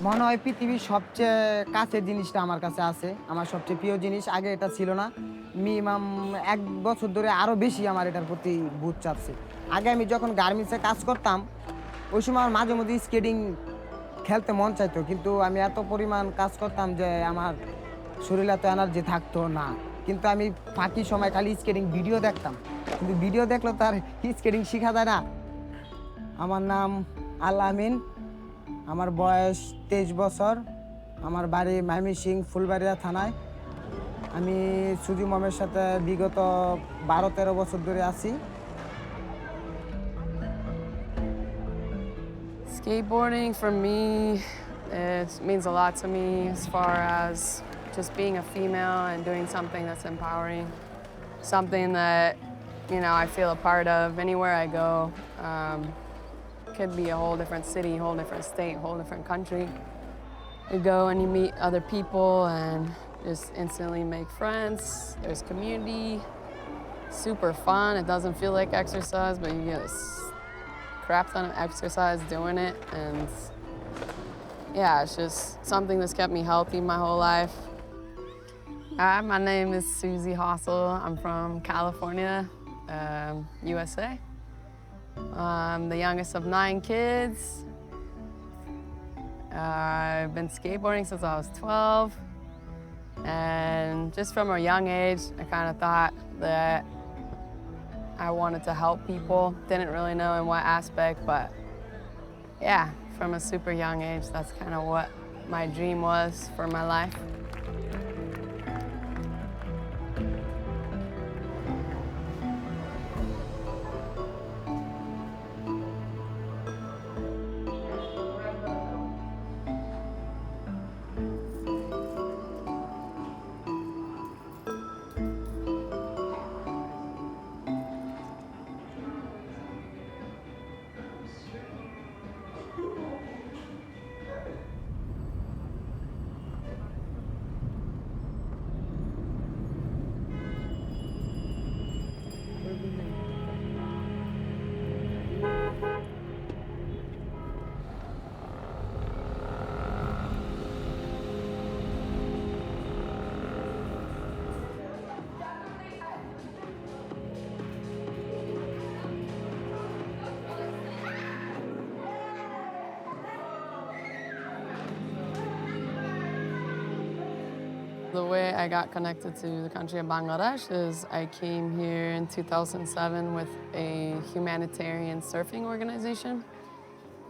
মনে হয় পৃথিবীর সবচেয়ে কাছের জিনিসটা আমার কাছে আছে, আমার সবচেয়ে প্রিয় জিনিস। আগে এটা ছিল না, মিনিমাম 1 বছর ধরে আরও বেশি আমার এটার প্রতি ভূত চাপছে। আগে আমি যখন গার্মেন্টসে কাজ করতাম ওই সময় আমার মাঝে মধ্যে স্কেটিং খেলতে মন চাইতো, কিন্তু আমি এত পরিমাণ কাজ করতাম যে আমার শরীরে এত এনার্জি থাকতো না। কিন্তু আমি ফাঁকি সময় খালি স্কেটিং ভিডিও দেখতাম, কিন্তু ভিডিও দেখলে তো আর স্কেটিং শেখা যায় না। আমার নাম আল আমিন, আমার বয়স 23 বছর, আমার বাড়ি ময়মনসিংহ ফুলবাড়িয়া থানায়। আমি সুজি মমের সাথে বিগত 12-13 বছর ধরে আছি। Skateboarding for me, it means a lot to me as far as just being a female and doing something that's empowering, something that, you know, I feel a part of anywhere I go. Could be a whole different city, whole different state, whole different country. You go and you meet other people and just instantly make friends. There's community, super fun. It doesn't feel like exercise, but you get a crap ton of exercise doing it. And yeah, it's just something that's kept me healthy my whole life. Hi, my name is Susie Halsell. I'm from California, USA. I'm the youngest of 9 kids. I've been skateboarding since I was 12. And just from a young age, I kind of thought that I wanted to help people. Didn't really know in what aspect, but yeah, from a super young age, that's kind of what my dream was for my life. The way I got connected to the country of Bangladesh is I came here in 2007 with a humanitarian surfing organization.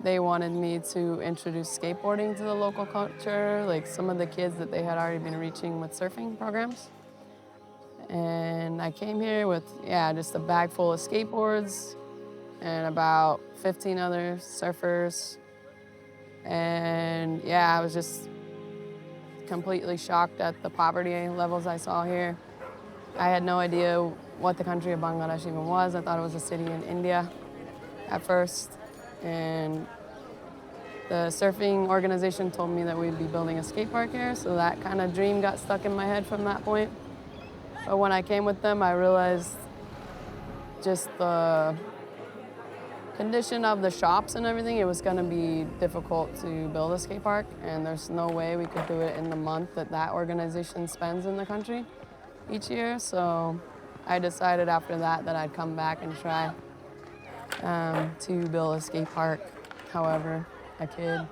They wanted me to introduce skateboarding to the local culture, like some of the kids that they had already been reaching with surfing programs. And I came here with, just a bag full of skateboards and about 15 other surfers. And I was just completely shocked at the poverty levels I saw here. I had no idea what the country of Bangladesh even was. I thought it was a city in India at first. And the surfing organization told me that we'd be building a skate park here, so that kind of dream got stuck in my head from that point. But when I came with them, I realized just the condition of the shops and everything, it was going to be difficult to build a skate park, and there's no way we could do it in the month that that organization spends in the country each year. So I decided after that I'd come back and try to build a skate park however I could.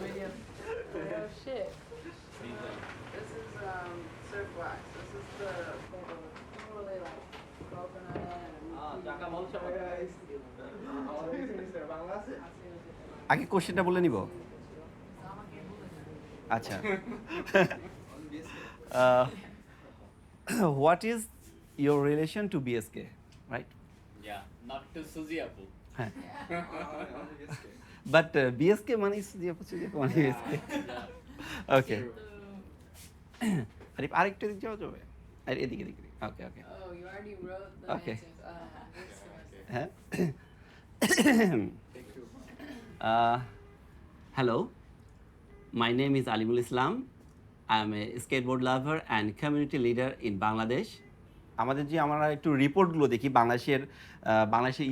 Video. Oh shit. This is surf wax. This is the totally like coconut. Dhaka আগে কোশ্চেনটা বলে নিব। আচ্ছা, what is your relation to BSK, right? Yeah, not to Susie Apu. But BSK money is the opposite money BSK. Okay. আরে আরেকটা দিক যাওয়া যাবে আর এদিকে এদিকে ওকে ওকে Oh, you already wrote the Okay. answers. হ্যাঁ hello, my name is Alimul Islam. I am a skateboard lover and community leader in Bangladesh. আমাদের যে আমরা একটু রিপোর্টগুলো দেখি বাংলাদেশের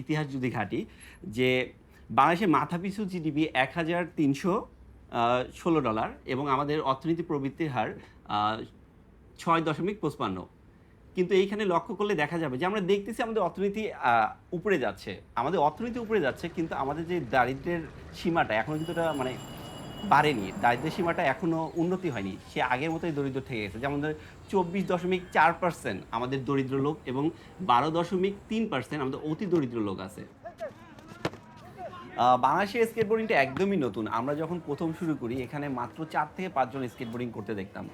ইতিহাস যদি ঘাঁটি যে বাংলাদেশের মাথাপিছু জিডিপি $1,316 এবং আমাদের অর্থনীতি প্রবৃদ্ধির হার 6.55। কিন্তু এইখানে লক্ষ্য করলে দেখা যাবে যে আমরা দেখতেছি আমাদের অর্থনীতি উপরে যাচ্ছে কিন্তু আমাদের যে দারিদ্র্যের সীমাটা এখনও কিন্তু এটা মানে বাড়েনি, দারিদ্র্যের সীমাটা এখনও উন্নতি হয়নি, সে আগের মতোই দরিদ্র থেকে গেছে। যেমন 24.4% আমাদের দরিদ্র লোক এবং 12.3% আমাদের অতি দরিদ্র লোক আছে। বাংলাদেশের স্কেটবোর্ডিংটা একদমই নতুন। আমরা যখন প্রথম শুরু করি এখানে মাত্র 4 থেকে 5 জন স্কেটবোর্ডিং করতে দেখতাম।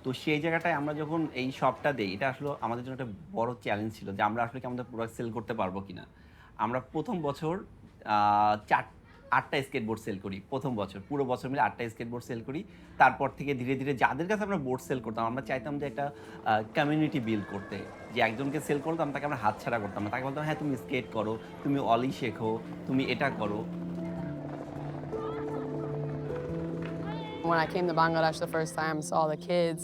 তো সেই জায়গাটায় আমরা যখন এই শপটা দেই এটা আসলে আমাদের জন্য একটা বড় চ্যালেঞ্জ ছিল যে আমরা আসলে কি আমাদের প্রোডাক্ট সেল করতে পারবো কিনা। আমরা প্রথম বছর 8টা স্কেটবোর্ড সেল করি, প্রথম বছর পুরো বছর মিলে 8টা স্কেটবোর্ড সেল করি। তারপর থেকে ধীরে ধীরে যাদের কাছে আমরা বোর্ড সেল করতাম আমরা চাইতাম যে একটা কমিউনিটি বিল্ড করতে, যে একজনকে সেল করতাম তাকে আমরা হাতছাড়া করতাম না, তাকে বলতাম হ্যাঁ তুমি স্কেট করো, তুমি অলি শেখো, তুমি এটা করো। When I came to Bangladesh the first time, saw the kids,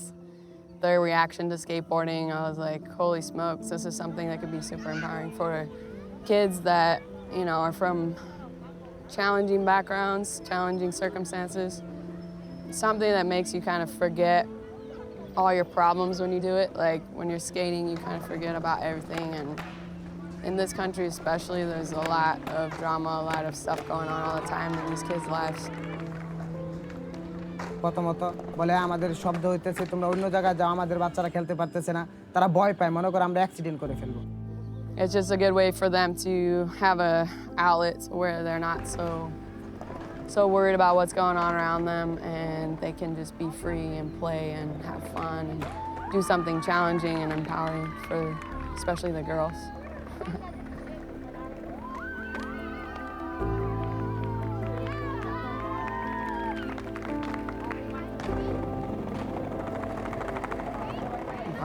their reaction to skateboarding, I was like, holy smokes, this is something that could be super empowering for kids that, you know, are from challenging backgrounds, challenging circumstances. Something that makes you kind of forget all your problems when you do it. Like when you're skating, you kind of forget about everything. And in this country especially, there's a lot of drama, a lot of stuff going on all the time in these kids' lives. প্রথমত বলে আমাদের শব্দ হইতেছে, তোমরা অন্য জায়গায় যাও, আমাদের বাচ্চারা খেলতে পারতেছে না, তারা ভয় পায়, মনে করো আমরা অ্যাক্সিডেন্ট করে ফেলবো। It's just a good way for them to have a outlet where they're not so worried about what's going on around them, and they can just be free and play and have fun and do something challenging and empowering for especially the girls.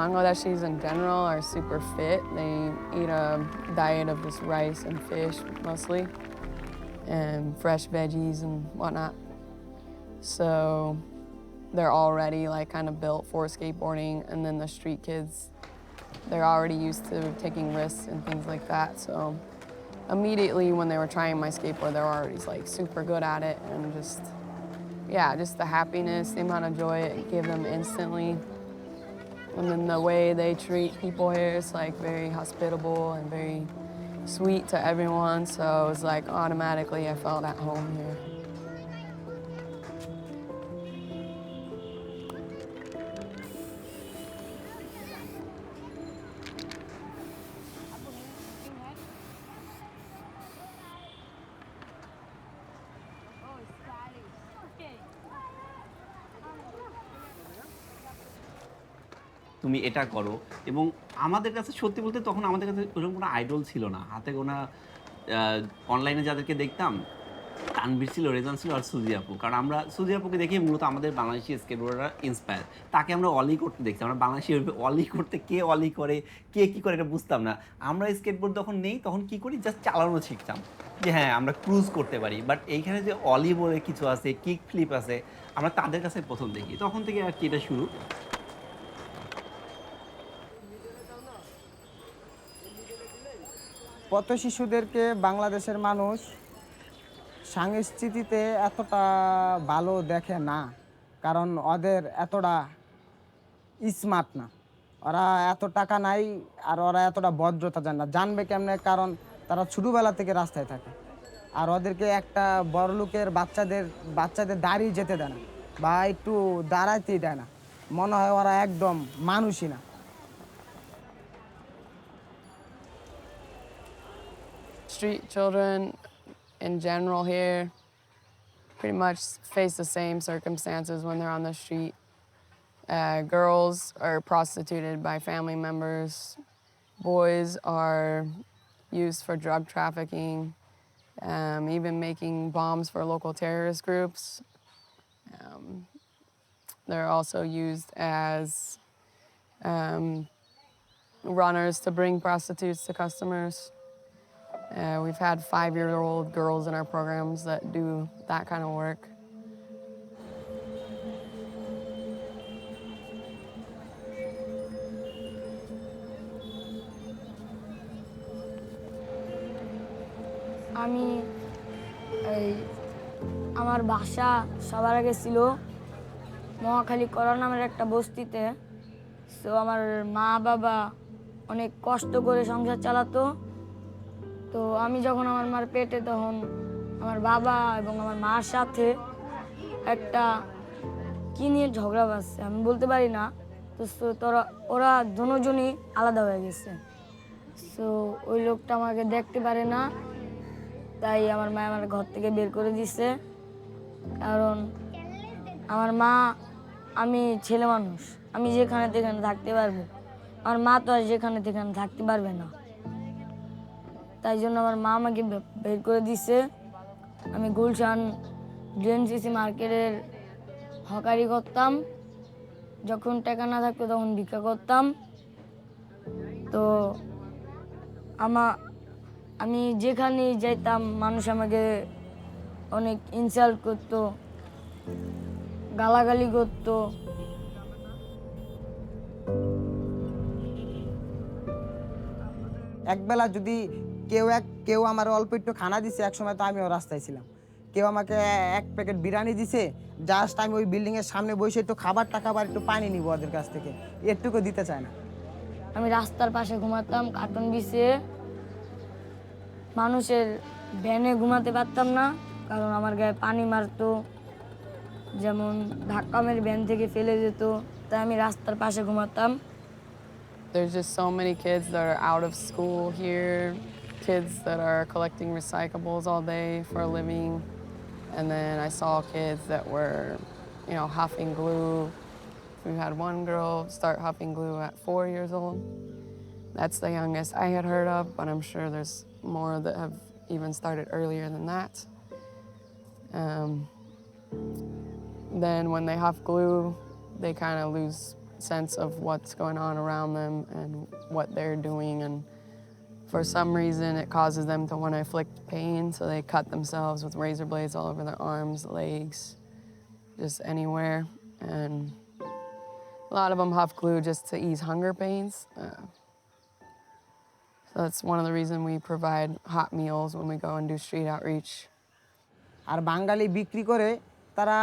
Bangladeshis in general are super fit. They eat a diet of just rice and fish mostly, and fresh veggies and whatnot. So they're already like kind of built for skateboarding, and then the street kids, they're already used to taking risks and things like that. So immediately when they were trying my skateboard, they were already like super good at it, and just the happiness, the amount of joy it gave them instantly. And then the way they treat people here is like very hospitable and very sweet to everyone. So it was like automatically I felt at home here. তুমি এটা করো। এবং আমাদের কাছে সত্যি বলতে তখন আমাদের কাছে ওরকম কোনো আইডল ছিল না, হাতে গোনা অনলাইনে যাদেরকে দেখতাম তানভীর ছিল, রেজান ছিল আর সুজি আপু। কারণ আমরা সুজি আপুকে দেখে মূলত আমাদের বাংলাদেশি স্কেটবোর্ডাররা ইন্সপায়ার, তাকে আমরা অলি করতে দেখছি। আমরা বাংলাদেশি অলি করতে কে অলি করে কে কী করে এটা বুঝতাম না। আমরা স্কেটবোর্ড যখন নেই তখন কী করি, জাস্ট চালানো শিখতাম যে হ্যাঁ আমরা ক্রুজ করতে পারি। বাট এইখানে যে অলি বলে কিছু আছে, কিক ফ্লিপ আছে, আমরা তাদের কাছে প্রথম দেখি, তখন থেকে আর কি এটা শুরু। পথ শিশুদেরকে বাংলাদেশের মানুষ সংস্কৃতিতে এতটা ভালো দেখে না, কারণ ওদের এতটা স্মার্ট না, ওরা এত টাকা নাই আর ওরা এতটা ভদ্রতা জানে না। জানবে কেমনে, কারণ তারা ছোটোবেলা থেকে রাস্তায় থাকে, আর ওদেরকে একটা বড়লোকের বাচ্চাদের দাঁড়িয়ে যেতে দেয় না বা একটু দাঁড়াইতেই দেয় না, মনে হয় ওরা একদম মানুষই না। Street children in general here pretty much face the same circumstances when they're on the street. Girls are prostituted by family members. boys are used for drug trafficking, even making bombs for local terrorist groups. They're also used as runners to bring prostitutes to customers. We've had 5-year-old girls in our programs that do that kind of work. আমি এই আমার বাসা সবার আগে ছিল মহাখালী করা নামের একটা বস্তিতে। তো আমার মা বাবা অনেক কষ্ট করে সংসার চালাতো। তো আমি যখন আমার মার পেটে তখন আমার বাবা এবং আমার মার সাথে একটা কি নিয়ে ঝগড়া বাজছে আমি বলতে পারি না। তো ওরা দুজনই আলাদা হয়ে গেছে। তো ওই লোকটা আমাকে দেখতে পারে না, তাই আমার মা আমার ঘর থেকে বের করে দিছে। কারণ আমার মা, আমি ছেলে মানুষ, আমি যেখানে তেখানে থাকতে পারবো, আমার মা তো আর যেখানে তেখানে থাকতে পারবে না। তাই জন্য আমার মা আমাকে বের করে দিছে। আমি গুলশান ডিএনসিসি মার্কেটের হকারি করতাম। যখন টাকা না থাকতো তখন ভিক্ষা করতাম। তো আমি যেখানে যাইতাম মানুষ আমাকে অনেক ইনসাল্ট করতো, গালাগালি করতো। একবেলা যদি কেউ আমার অল্প একটু খানা দিছে, একসময় তো আমিও রাস্তায় ছিলাম, কেউ আমাকে 1 প্যাকেট বিরিয়ানি দিছে, জাস্ট আমি ওই বিল্ডিংয়ের সামনে বসে একটু খাবার একটু পানি নিব ওদের কাছ থেকে, এটুকু দিতে চায় না। আমি রাস্তার পাশে ঘুমাতাম কার্টন বিছিয়ে। মানুষের ভ্যানে ঘুমাতে পারতাম না, কারণ আমার গায়ে পানি মারতো, যেমন ধাক্কা মেরে ভ্যান থেকে ফেলে যেত। তাই আমি রাস্তার পাশে ঘুমাতাম। There's just so many kids that are out of school here, kids that are collecting recyclables all day for a living. And then I saw kids that were, huffing glue. We had one girl start huffing glue at 4 years old. That's the youngest I had heard of, but I'm sure there's more that have even started earlier than that. Then when they huff glue, they kind of lose sense of what's going on around them and what they're doing, and for some reason it causes them to want to inflict pain, so they cut themselves with razor blades all over their arms, legs, just anywhere. And a lot of them huff glue just to ease hunger pains. So that's one of the reasons we provide hot meals when we go and do street outreach. আর বাঙালি বিক্রি করে তারা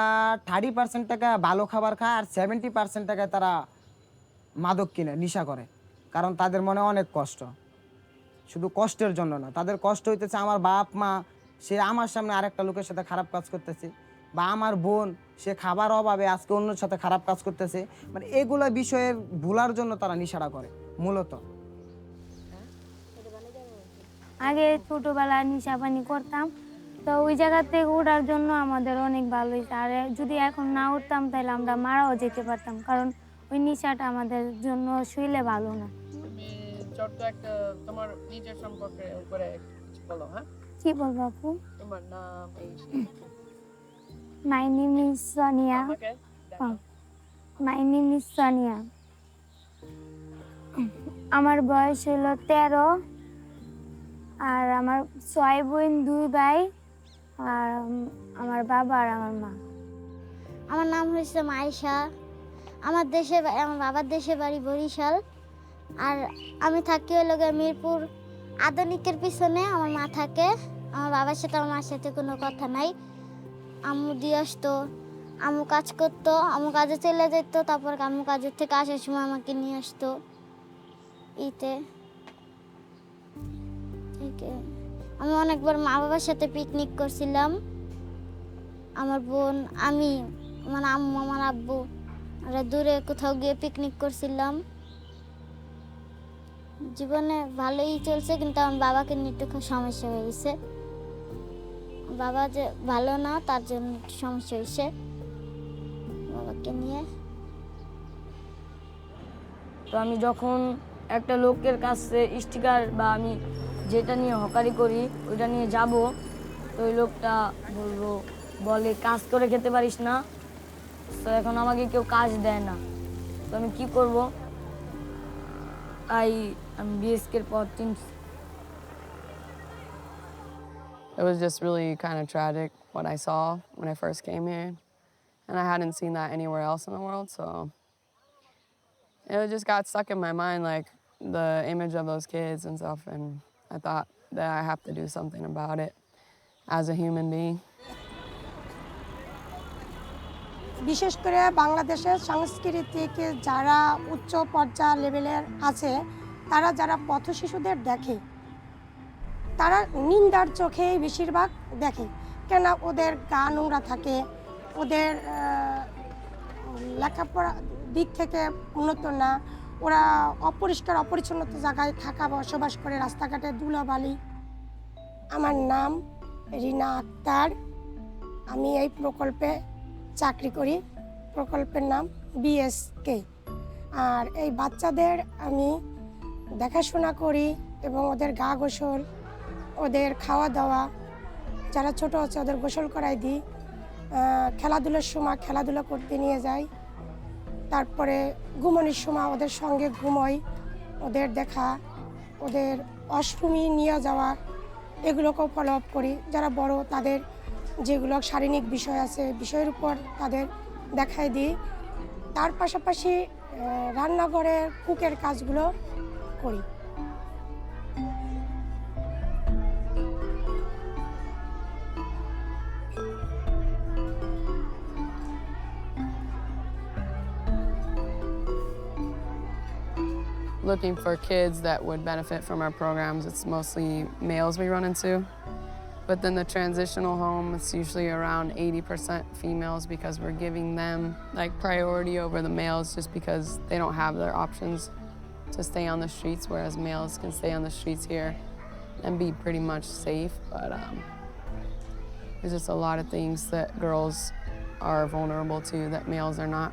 30% টাকা ভালো খাবার খায়, আর 70% টাকায় তারা মাদক কিনে নেশা করে। কারণ তাদের মনে অনেক কষ্ট, শুধু কষ্টের জন্য না, তাদের কষ্ট হইতেছে আমার বাপ মা, সে আমার সামনে আরেকটা লোকের সাথে খারাপ কাজ করতেছে, বা আমার বোন সে খাবার অভাবে আজকে অন্যের সাথে খারাপ কাজ করতেছে। মানে এগুলো বিষয়ের ভুলার জন্য তারা নেশাটা করে মূলত। আগে ছোটবেলায় নেশা পানি করতাম, তো ওই জায়গা থেকে ওঠার জন্য আমাদের অনেক ভালো হয়েছে। আর যদি এখন না উঠতাম তাহলে আমরা মারাও যেতে পারতাম, কারণ ওই নেশাটা আমাদের জন্য শরীরে ভালো না। ছোট্ট একটা তোমার নিজের সম্পর্কে উপরে কিছু বলো। হ্যাঁ, কি বলবো আপু? তোমার নাম? My name is Sonia. My name is Sonia. আমার বয়স হলো 13, আর আমার 6 বোন 2 ভাই, আর আমার বাবা আর আমার মা। আমার নাম হচ্ছে মাইশা। আমার বাবার দেশের বাড়ি বরিশাল, আর আমি থাকি হলো মিরপুর আধুনিকের পিছনে। আমার মা থাকে, আমার বাবার সাথে আমার মার সাথে কোনো কথা নাই। আম্মু দিয়ে আসতো, আম্মু কাজ করতো, আম্মু কাজে চলে যেত, তারপর আম্মু কাজের থেকে আসার সময় আমাকে নিয়ে আসতো ইতে থেকে। আমি অনেকবার মা বাবার সাথে পিকনিক করছিলাম, আমার বোন, আমি, আমার আম্মু, আমার আব্বু, আমরা দূরে কোথাও গিয়ে পিকনিক করছিলাম। জীবনে ভালোই চলছে, কিন্তু আমার বাবাকে নিয়ে একটু সমস্যা হয়ে গেছে। বাবা যে ভালো না, তার জন্য একটু সমস্যা হয়েছে বাবাকে নিয়ে। তো আমি যখন একটা লোকের কাছে স্টিকার বা আমি যেটা নিয়ে হকারি করি ওইটা নিয়ে যাব, তো ওই লোকটা বলে কাজ করে খেতে পারিস না, তো এখন আমাকে কেউ কাজ দেয় না, তো আমি কি করব? তাই আমি বিএসকের পথ চিনছি। It was just really kind of tragic what I saw when I first came here. And I hadn't seen that anywhere else in the world, so it just got stuck in my mind, like the image of those kids and stuff, and I thought that I have to do something about it as a human being. বিশেষ করে বাংলাদেশের সাংস্কৃতিক যারা উচ্চ পর্যায় লেভেলের আছে, তারা যারা পথ শিশুদের দেখে, তারা নিন্দার চোখেই বেশিরভাগ দেখে। কেন ওদের গা নোংরা থাকে, ওদের লেখাপড়া দিক থেকে উন্নত না, ওরা অপরিষ্কার অপরিচ্ছন্ন জায়গায় থাকা বসবাস করে, রাস্তাঘাটে ধুলাবালি। আমার নাম রিনা আক্তার, আমি এই প্রকল্পে চাকরি করি। প্রকল্পের নাম বিএসকে। আর এই বাচ্চাদের আমি দেখাশোনা করি এবং ওদের গা গোসল, ওদের খাওয়া দাওয়া, যারা ছোট আছে ওদের গোসল করাই দিই, খেলাধুলার সময় খেলাধুলা করতে নিয়ে যাই, তারপরে ঘুমানোর সময় ওদের সঙ্গে ঘুমোই, ওদের দেখা, ওদের অষ্টমী নিয়ে যাওয়া, এগুলোকেও ফলো আপ করি। যারা বড় তাদের যেগুলো শারীরিক বিষয় আছে বিষয়ের উপর তাদের দেখাই দিই। তার পাশাপাশি রান্নাঘরের কুকের কাজগুলো করি। Looking for kids that would benefit from our programs, it's mostly males we run into. But then the transitional home, it's usually around 80% females because we're giving them like priority over the males just because they don't have their options to stay on the streets, whereas males can stay on the streets here and be pretty much safe. But there's just a lot of things that girls are vulnerable to that males are not.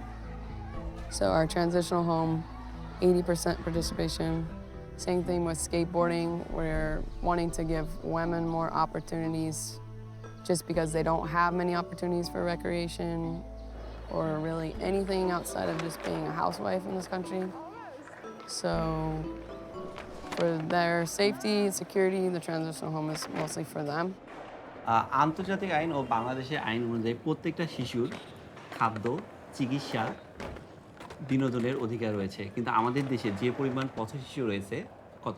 So our transitional home, 80% participation. Same thing with skateboarding. We're wanting to give women more opportunities just because they don't have many opportunities for recreation or really anything outside of just being a housewife in this country. So for their safety and security, the transitional home is mostly for them. আন্তর্জাতিক আইন ও বাংলাদেশের আইন অনুযায়ী প্রত্যেকটা শিশুর খাদ্য, চিকিৎসা, বিনোদনের অধিকার রয়েছে, কিন্তু আমাদের দেশে যে পরিমাণ পথ শিশু রয়েছে কত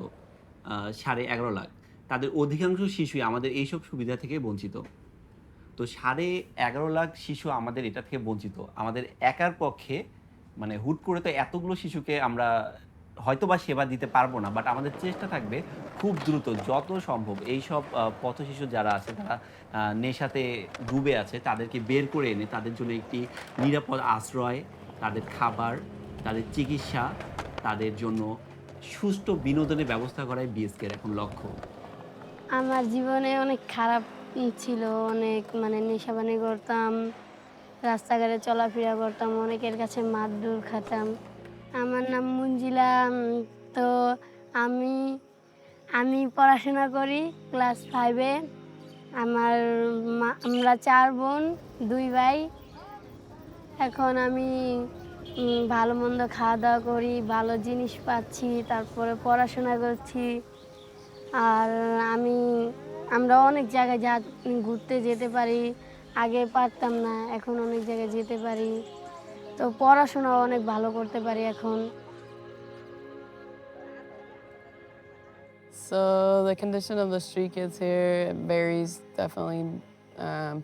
11.5 লাখ, তাদের অধিকাংশ শিশুই আমাদের এইসব সুবিধা থেকে বঞ্চিত। তো 11.5 লাখ শিশু আমাদের এটা থেকে বঞ্চিত। আমাদের একার পক্ষে মানে হুট করে তো এতগুলো শিশুকে আমরা হয়তো বা সেবা দিতে পারবো না, বাট আমাদের চেষ্টা থাকবে খুব দ্রুত যত সম্ভব এইসব পথ শিশু যারা আছে, তারা নেশাতে ডুবে আছে, তাদেরকে বের করে এনে তাদের জন্য একটি নিরাপদ আশ্রয়, তাদের খাবার, তাদের চিকিৎসা, তাদের জন্য সুষ্ঠু বিনোদনের ব্যবস্থা করাই বিএসকের এখন লক্ষ্য। আমার জীবনে অনেক খারাপ ছিল, অনেক নেশাবানি করতাম, রাস্তাঘাটে চলাফেরা করতাম, অনেকের কাছে মারধর খেতাম। আমার নাম মঞ্জিলা, তো আমি পড়াশোনা করি ক্লাস 5-এ। আমরা 4 বোন 2 ভাই। এখন আমি ভালো মন্দ খাওয়া দাওয়া করি, ভালো জিনিস পাচ্ছি, তারপরে পড়াশোনা করছি। আর আমরা অনেক জায়গায় ঘুরতে যেতে পারি, আগে পারতাম না, এখন অনেক জায়গায় যেতে পারি, তো পড়াশোনাও অনেক ভালো করতে পারি এখন। So the condition of the street kids here varies definitely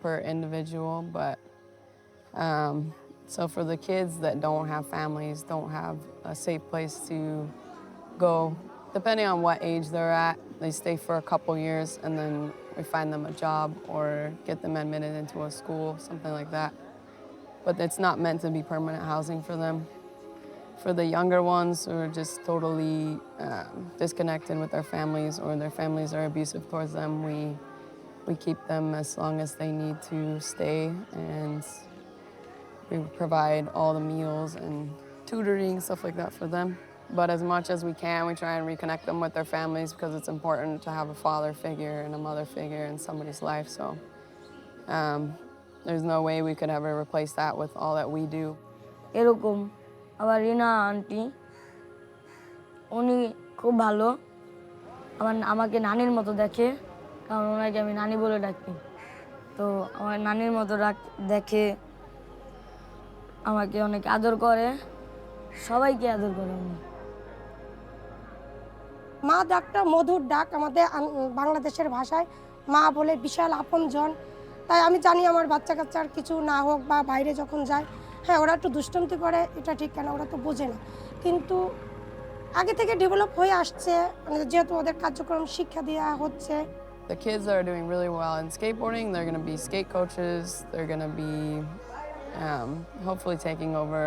per individual, but so for the kids that don't have families, don't have a safe place to go, depending on what age they're at, they stay for a couple years and then we find them a job or get them admitted into a school, something like that. But it's not meant to be permanent housing for them. For the younger ones who are just totally disconnected with their families or their families are abusive towards them, we keep them as long as they need to stay, and we provide all the meals and tutoring, stuff like that for them But as much as we can, we try and reconnect them with their families because it's important to have a father figure and a mother figure in somebody's life. So there's no way we could ever replace that with all that we do. এরকম আবার রিনা aunty উনি খুব ভালো আমাকে নানির মতো দেখে কারণ ওনাকে আমি নানি বলে ডাকি তো আমার নানির মতো দেখে আমাকে অনেক আদর করে সবাইকে আদর করে উনি মা ডাকটা মধুর ডাক আমাদের বাংলাদেশের ভাষায় মা বলে বিশাল আপনজন তাই আমি জানি আমার বাচ্চা কাচ্চার কিছু না হোক বা বাইরে যখন যায় হ্যাঁ ওরা একটু দুষ্টুমি করে এটা ঠিক কেন ওরা তো বোঝে না কিন্তু আগে থেকে ডেভেলপ হয়ে আসছে মানে যেহেতু ওদের কার্যক্রম শিক্ষা দেওয়া হচ্ছে The kids that are doing really well in skateboarding, they're going to be skate coaches. They're going to be hopefully taking over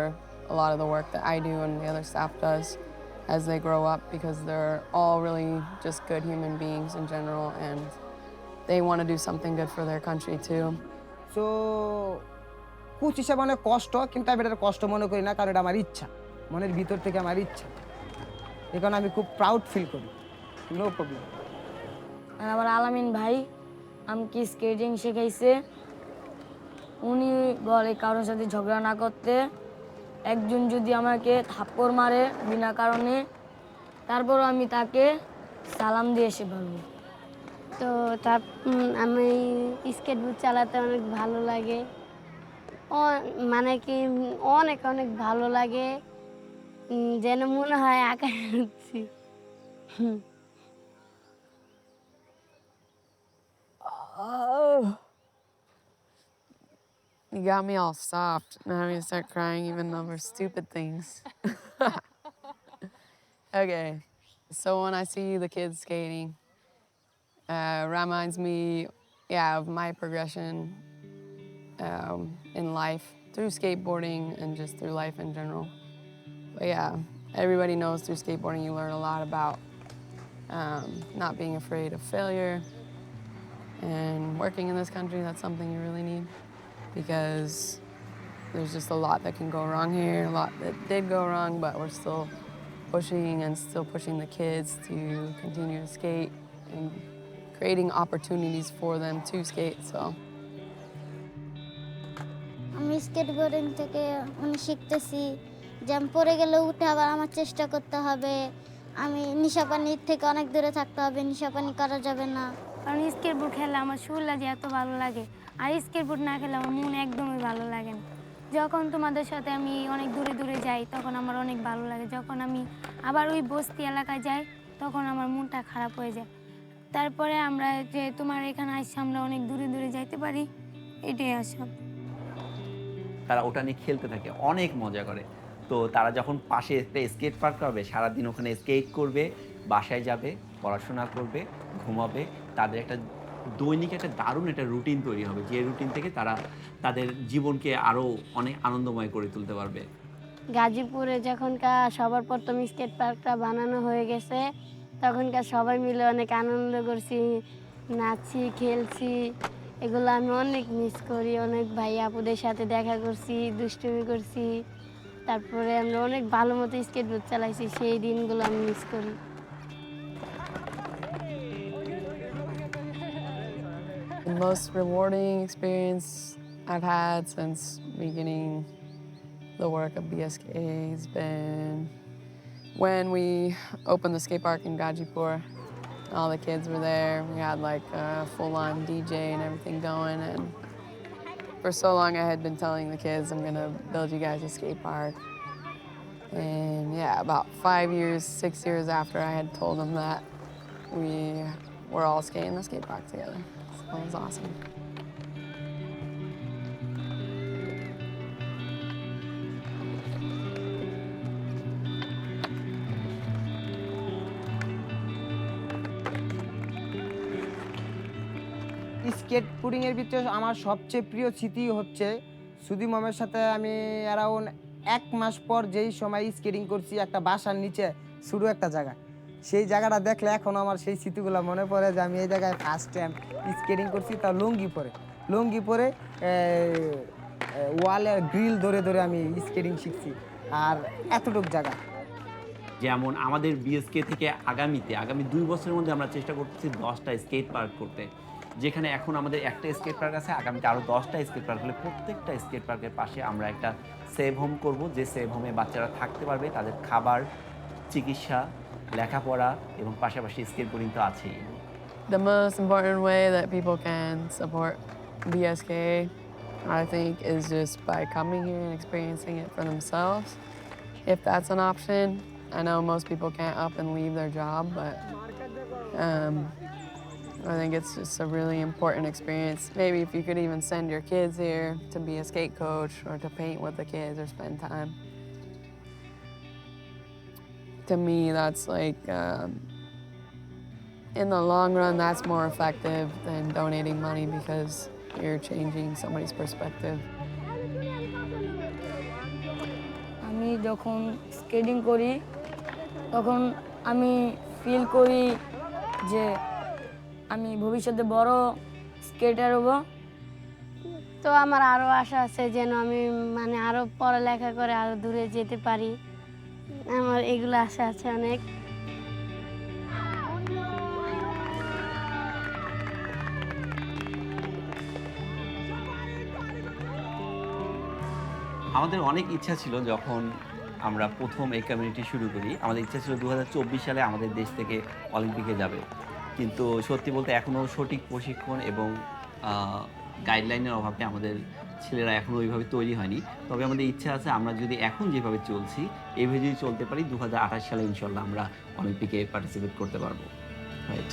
a lot of the work that I do and the other staff does as they grow up because they're all really just good human beings in general and they want to do something good for their country too. So coach হিসাবে অনেক কষ্ট কিন্তু আমি এটা কষ্ট মনে করি না কারণ এটা আমার ইচ্ছা মনের ভিতর থেকে আমার ইচ্ছা এখন আমি খুব প্রাউড ফিল করি নো প্রবলেম আর আমার আলামিন ভাই আমাকে স্কেটিং শেখাইছে উনি বলে কারোর সাথে ঝগড়া না করতে একজন যদি আমাকে থাপ্পড় মারে বিনা কারণে তারপর আমি তাকে সালাম দিয়ে এসে বলবো তো আমি স্কেটবোর্ড চালাতে অনেক ভালো লাগে মানে কি অনেক অনেক ভালো লাগে যেন মনে হয় আকাশে উঠছি You got me all soft. Now I'm gonna start crying even over stupid things. Okay, so when I see the kids skating, reminds me, of my progression in life through skateboarding and just through life in general. But yeah, everybody knows through skateboarding you learn a lot about not being afraid of failure. And working in this country, that's something you really need because there's just a lot that can go wrong here, a lot that did go wrong, but we're still pushing the kids to continue to skate and creating opportunities for them to skate. So আমি skateboarding থেকে শিখতেছি যে আমি পড়ে গেলে উঠে আবার আমার চেষ্টা করতে হবে আমি নিশাপানির থেকে অনেক দূরে থাকতে হবে নিশাপানি করা যাবে না কারণ স্কেটবোর্ড খেলে আমার শরীর যে এত ভালো লাগে আর স্কেটবোর্ড না খেলে আমার মন একদমই ভালো লাগে না যখন তোমাদের সাথে আমি অনেক দূরে দূরে যাই তখন আমার অনেক ভালো লাগে যখন আমি আবার ওই বস্তি এলাকায় যাই তখন আমার মনটা খারাপ হয়ে যায় তারপরে আমরা যে তোমার এখানে আসছি আমরা অনেক দূরে দূরে যাইতে পারি এটাই আশা তারা ওটা নিয়ে খেলতে থাকে অনেক মজা করে তো তারা যখন পাশে একটা স্কেট পার্ক পাবে সারাদিন ওখানে স্কেট করবে বাসায় যাবে পড়াশোনা করবে ঘুমাবে তাদের একটা দৈনিক একটা দারুণ একটা রুটিন তৈরি হবে যে রুটিন থেকে তারা তাদের জীবনকে আরও অনেক আনন্দময় করে তুলতে পারবে গাজীপুরে যখনকার সবার প্রথম স্কেট পার্কটা বানানো হয়ে গেছে তখনকার সবাই মিলে অনেক আনন্দ করছি নাচছি খেলছি এগুলো আমি অনেক মিস করি অনেক ভাই আপুদের সাথে দেখা করছি দুষ্টুমি করছি তারপরে আমরা অনেক ভালো মতো স্কেটবোর্ড চালাইছি সেই দিনগুলো আমি মিস করি The most rewarding experience I've had since beginning the work of BSK has been when we opened the skate park in Gajipur. All the kids were there. We had like a full-on DJ and everything going. And for so long, I had been telling the kids, I'm gonna build you guys a skate park. And yeah, about 6 years after I had told them that, we were all skating the skate park together. So it was awesome. Skateboarding এর ভিতরে আমার সবচেয়ে প্রিয় স্মৃতি হচ্ছে সুদি মামের সাথে আমি অ্যারাউন্ড 1 মাস পর যেই সময় স্কেটিং করছি একটা বাসার নিচে শুরু একটা জায়গা সেই জায়গাটা দেখলে এখন আমার সেই স্মৃতিগুলো মনে পড়ে যে আমি এই জায়গায় ফার্স্ট টাইম স্কেটিং করছি তা লুঙ্গি পরে ওয়ালে গ্রিল ধরে ধরে আমি স্কেটিং শিখছি আর এতটুকু জায়গা যেমন আমাদের বিএসকে থেকে আগামী 2 বছরের মধ্যে আমরা চেষ্টা করতেছি 10টা স্কেট পার্ক করতে, যেখানে এখন আমাদের একটা স্কেট পার্ক আছে, আগামীতে আরও 10টা স্কেট পার্ক হলে প্রত্যেকটা স্কেট পার্কের পাশে আমরা একটা সেভ হোম করব, যে সেভ হোমে বাচ্চারা থাকতে পারবে, তাদের খাবার, চিকিৎসা, লেখাপড়া এবং পাশাপাশি স্কেটবোর্ডিং তো আছেই। The most important way that people can support BSK, I think, is just by coming here and experiencing it for themselves. If that's an option, I know most people can't up and leave their job, but I think it's just a really important experience. Maybe if you could even send your kids here to be a skate coach or to paint with the kids or spend time. To me, that's like, in the long run, that's more effective than donating money because you're changing somebody's perspective. আমি যখন skating করি তখন আমি feel করি যে আমি ভবিষ্যতে বড় স্কেটার হব। তো আমার আরও আশা আছে যেন আমি মানে আরও পড়ালেখা করে আরও দূরে যেতে পারি। আমার এগুলো আশা আছে অনেক। আমাদের অনেক ইচ্ছা ছিল যখন আমরা প্রথম এই কমিউনিটি শুরু করি, আমাদের ইচ্ছা ছিল 2024 সালে আমাদের দেশ থেকে অলিম্পিকে যাবে, কিন্তু সত্যি বলতে এখনও সঠিক প্রশিক্ষণ এবং গাইডলাইনের অভাবে আমাদের ছেলেরা এখনও ওইভাবে তৈরি হয়নি। তবে আমাদের ইচ্ছা আছে আমরা যদি এখন যেভাবে চলছি এইভাবে যদি চলতে পারি 2028 সালে ইনশাল্লাহ আমরা অলিম্পিকে পার্টিসিপেট করতে পারবো। Right.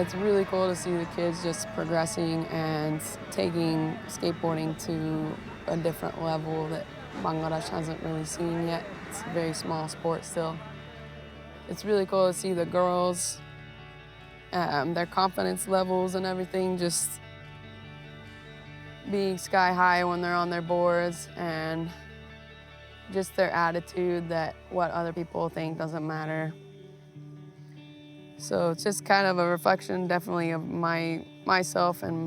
It's really cool to see the kids just progressing and taking skateboarding to a different level that Bangladesh hasn't really seen yet. It's a very small sport still. It's really cool to see the girls, their confidence levels and everything just being sky high when they're on their boards, and just their attitude that what other people think doesn't matter. So it's just kind of a reflection, definitely, of myself and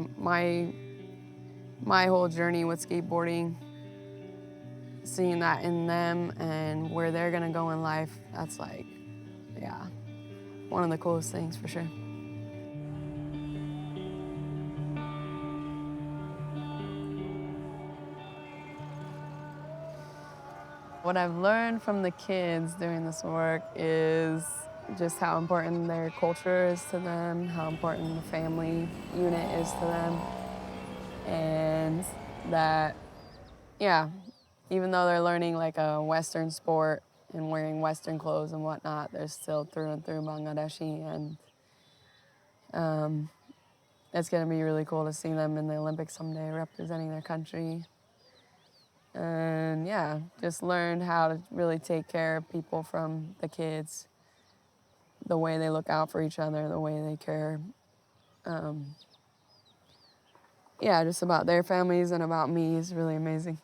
my whole journey with skateboarding. Seeing that in them and where they're gonna go in life, that's like, yeah, one of the coolest things for sure. What I've learned from the kids doing this work is just how important their culture is to them, how important the family unit is to them, and that, yeah, even though they're learning like a Western sport and wearing Western clothes and whatnot, they're still through and through Bangladeshi, and it's going to be really cool to see them in the Olympics someday representing their country. And yeah, just learn how to really take care of people from the kids, the way they look out for each other, the way they care, yeah, just about their families and about me is really amazing.